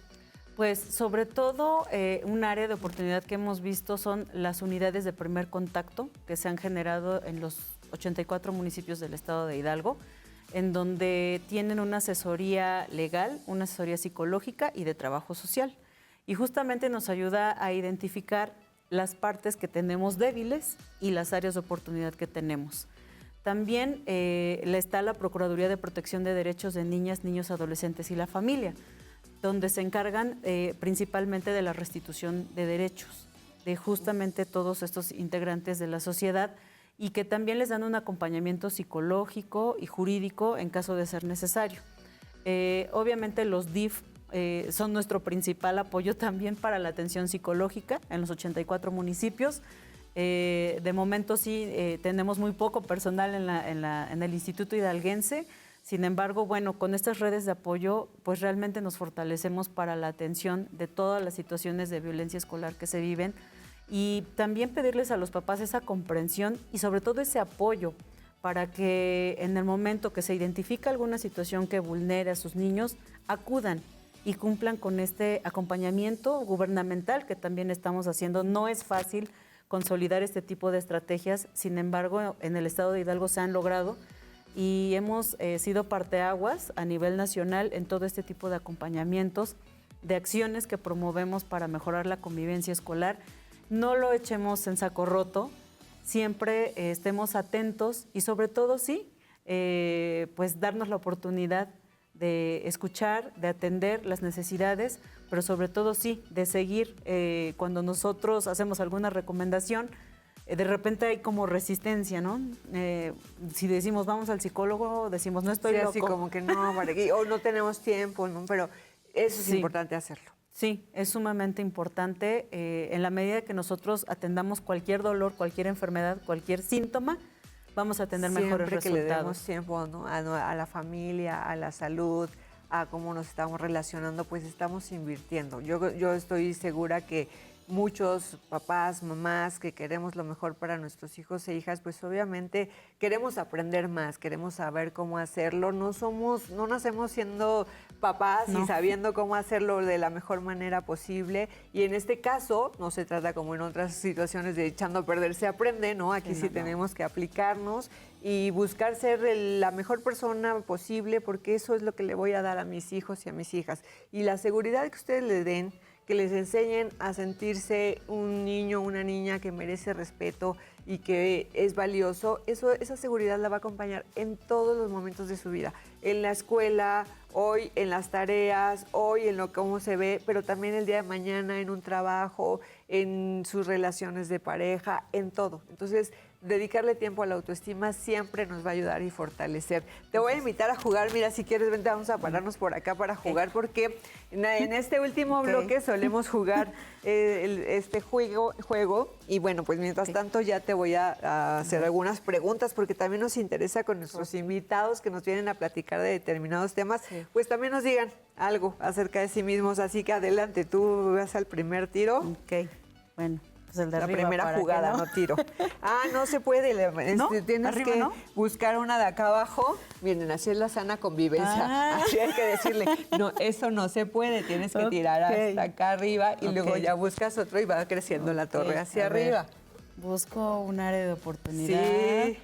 Pues sobre todo un área de oportunidad que hemos visto son las unidades de primer contacto que se han generado en los 84 municipios del estado de Hidalgo, en donde tienen una asesoría legal, una asesoría psicológica y de trabajo social. Y justamente nos ayuda a identificar las partes que tenemos débiles y las áreas de oportunidad que tenemos. También está la Procuraduría de Protección de Derechos de Niñas, Niños, Adolescentes y la Familia, donde se encargan principalmente de la restitución de derechos de justamente todos estos integrantes de la sociedad y que también les dan un acompañamiento psicológico y jurídico en caso de ser necesario. Obviamente los DIF son nuestro principal apoyo también para la atención psicológica en los 84 municipios. De momento sí tenemos muy poco personal en el Instituto Hidalguense. Sin embargo, bueno, con estas redes de apoyo, pues realmente nos fortalecemos para la atención de todas las situaciones de violencia escolar que se viven y también pedirles a los papás esa comprensión y sobre todo ese apoyo para que en el momento que se identifica alguna situación que vulnere a sus niños, acudan y cumplan con este acompañamiento gubernamental que también estamos haciendo. No es fácil consolidar este tipo de estrategias, sin embargo, en el estado de Hidalgo se han logrado y hemos sido parteaguas a nivel nacional en todo este tipo de acompañamientos, de acciones que promovemos para mejorar la convivencia escolar. No lo echemos en saco roto, siempre estemos atentos y sobre todo sí, pues darnos la oportunidad de escuchar, de atender las necesidades, pero sobre todo sí, de seguir cuando nosotros hacemos alguna recomendación. De repente hay como resistencia, ¿no? Si decimos vamos al psicólogo, decimos no estoy loco. Así como que no, o no tenemos tiempo, ¿no? Pero eso es importante hacerlo. Sí, es sumamente importante. En la medida que nosotros atendamos cualquier dolor, cualquier enfermedad, cualquier síntoma, vamos a tener mejores resultados. Siempre que le demos tiempo, ¿no? A la familia, a la salud, a cómo nos estamos relacionando, pues estamos invirtiendo. Yo estoy segura que muchos papás, mamás que queremos lo mejor para nuestros hijos e hijas, pues obviamente queremos aprender más, queremos saber cómo hacerlo. No nacemos siendo papás y sabiendo cómo hacerlo de la mejor manera posible. Y en este caso, no se trata como en otras situaciones de echando a perder se aprende, ¿no? Aquí sí tenemos que aplicarnos y buscar ser la mejor persona posible, porque eso es lo que le voy a dar a mis hijos y a mis hijas. Y la seguridad que ustedes le den, que les enseñen a sentirse un niño o una niña que merece respeto y que es valioso, esa seguridad la va a acompañar en todos los momentos de su vida. En la escuela, hoy en las tareas, hoy en cómo se ve, pero también el día de mañana en un trabajo, en sus relaciones de pareja, en todo. Entonces, dedicarle tiempo a la autoestima siempre nos va a ayudar y fortalecer. Te voy a invitar a jugar, mira, si quieres, vente, vamos a pararnos por acá para jugar, porque en este último bloque solemos jugar este juego, y bueno, pues mientras tanto ya te voy a hacer algunas preguntas, porque también nos interesa con nuestros invitados que nos vienen a platicar de determinados temas, pues también nos digan algo acerca de sí mismos, así que adelante, tú vas al primer tiro. Ok, bueno. Pues el de la arriba, primera jugada, no tiro. No se puede. ¿No? Tienes ¿Arriba que no? buscar una de acá abajo. Miren, así es la sana convivencia. Así hay que decirle, no, eso no se puede. Tienes que tirar hasta acá arriba y luego ya buscas otro y va creciendo la torre hacia arriba. Busco un área de oportunidad. Sí,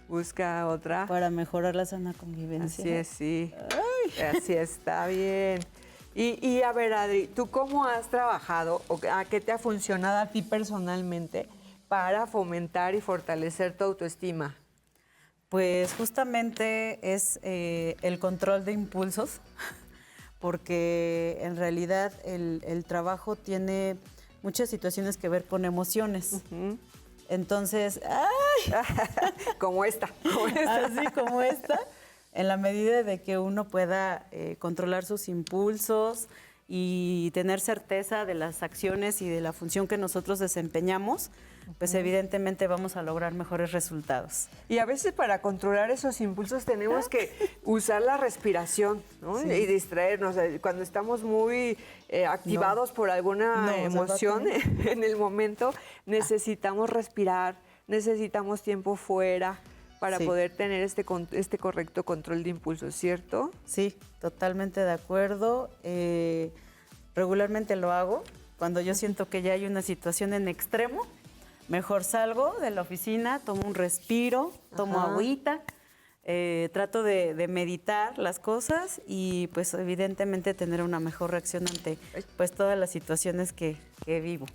busca otra. Para mejorar la sana convivencia. Así es, sí. Ay. Así está bien. Y a ver, Adri, ¿tú cómo has trabajado o a qué te ha funcionado a ti personalmente para fomentar y fortalecer tu autoestima? Pues justamente es el control de impulsos, porque en realidad el trabajo tiene muchas situaciones que ver con emociones. Entonces, ¡ay! Como esta. Así como esta. En la medida de que uno pueda controlar sus impulsos y tener certeza de las acciones y de la función que nosotros desempeñamos, pues evidentemente vamos a lograr mejores resultados. Y a veces para controlar esos impulsos tenemos que usar la respiración, ¿no? Y distraernos. Cuando estamos muy activados por alguna emoción en el momento, necesitamos respirar, necesitamos tiempo fuera, para poder tener este correcto control de impulsos, ¿cierto? Sí, totalmente de acuerdo. Regularmente lo hago. Cuando yo siento que ya hay una situación en extremo, mejor salgo de la oficina, tomo un respiro, tomo agüita, trato de meditar las cosas y pues evidentemente tener una mejor reacción ante pues todas las situaciones que vivo.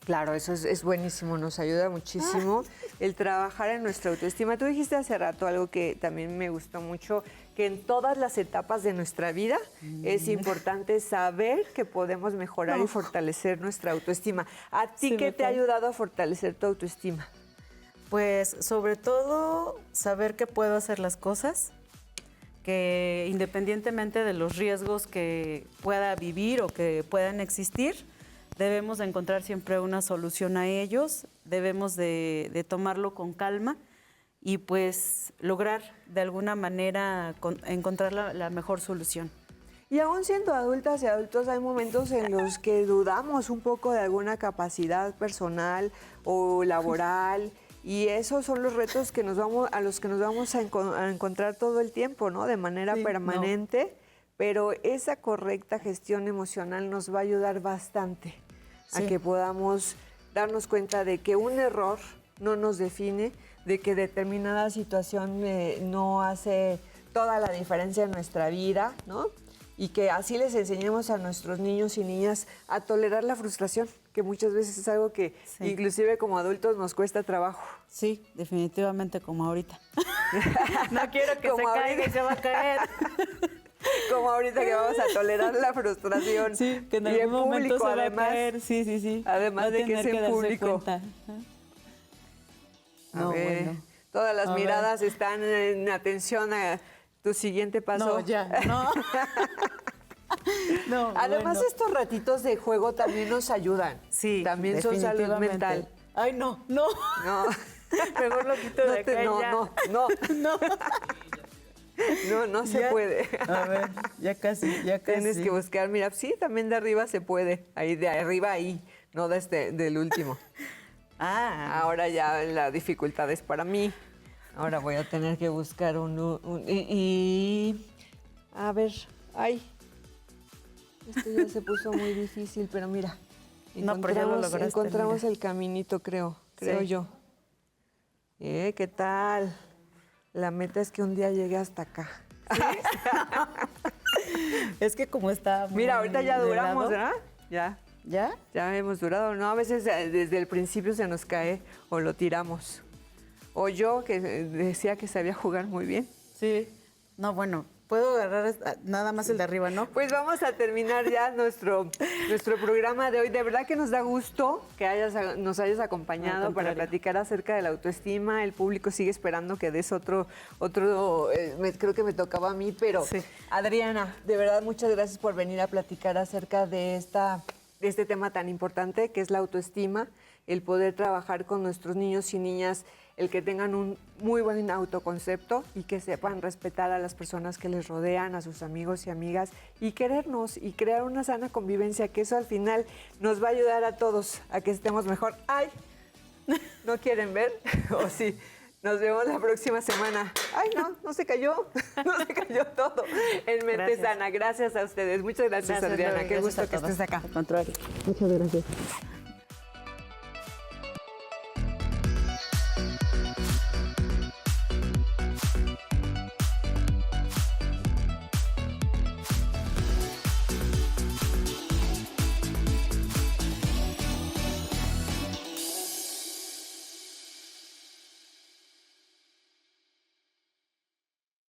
Claro, eso es buenísimo, nos ayuda muchísimo el trabajar en nuestra autoestima. Tú dijiste hace rato algo que también me gustó mucho, que en todas las etapas de nuestra vida es importante saber que podemos mejorar y fortalecer nuestra autoestima. ¿A ti qué te ha ayudado a fortalecer tu autoestima? Pues sobre todo saber que puedo hacer las cosas, que independientemente de los riesgos que pueda vivir o que puedan existir, debemos de encontrar siempre una solución a ellos, debemos de tomarlo con calma y pues lograr de alguna manera encontrar la mejor solución. Y aún siendo adultas y adultos hay momentos en los que dudamos un poco de alguna capacidad personal o laboral y esos son los retos que a los que nos vamos a encontrar todo el tiempo, ¿no? De manera permanente. Pero esa correcta gestión emocional nos va a ayudar bastante a que podamos darnos cuenta de que un error no nos define, de que determinada situación no hace toda la diferencia en nuestra vida, ¿no? Y que así les enseñemos a nuestros niños y niñas a tolerar la frustración, que muchas veces es algo que inclusive como adultos nos cuesta trabajo. Sí, definitivamente como ahorita. No quiero que se caiga y se va a caer. Como ahorita que vamos a tolerar la frustración. Sí, que en algún momento se va a caer. Sí. Además de que es en público. No, bueno. Todas las miradas están en atención a tu siguiente paso. No, ya, no. No, además, estos ratitos de juego también nos ayudan. Sí, también son salud mental. Ay, no. Mejor lo quito de acá no. No se Ya. puede. A ver, ya casi. Tienes que buscar, mira, sí, también de arriba se puede. Ahí, de arriba ahí, no del último. Ah, Ahora ya la dificultad es para mí. Ahora voy a tener que buscar a ver, ay, esto ya se puso muy difícil, pero mira, No, pero ya lo lograste, encontramos mira. el caminito, creo Sí. yo. ¿Qué tal? La meta es que un día llegue hasta acá. es que como está muy Mira, ahorita ya de duramos, lado- ¿verdad? Ya. ¿Ya? Ya hemos durado, ¿no? A veces desde el principio se nos cae o lo tiramos. O yo, que decía que sabía jugar muy bien. Sí. No, bueno, puedo agarrar nada más el de arriba, ¿no? Pues vamos a terminar ya nuestro programa de hoy. De verdad que nos da gusto que nos hayas acompañado Al para contrario. platicar acerca de la autoestima. El público sigue esperando que des otro creo que me tocaba a mí, pero Sí. Adriana, de verdad muchas gracias por venir a platicar acerca de este tema tan importante que es la autoestima, el poder trabajar con nuestros niños y niñas, el que tengan un muy buen autoconcepto y que sepan respetar a las personas que les rodean, a sus amigos y amigas, y querernos y crear una sana convivencia, que eso al final nos va a ayudar a todos a que estemos mejor. ¡Ay! ¿No quieren ver? ¿O sí? Nos vemos la próxima semana. ¡Ay, no se cayó! No se cayó todo en Mente Gracias. Sana. Gracias a ustedes. Muchas gracias, Adriana. Lore, Qué gracias gusto a que todos. estés acá. Al contrario. Muchas gracias.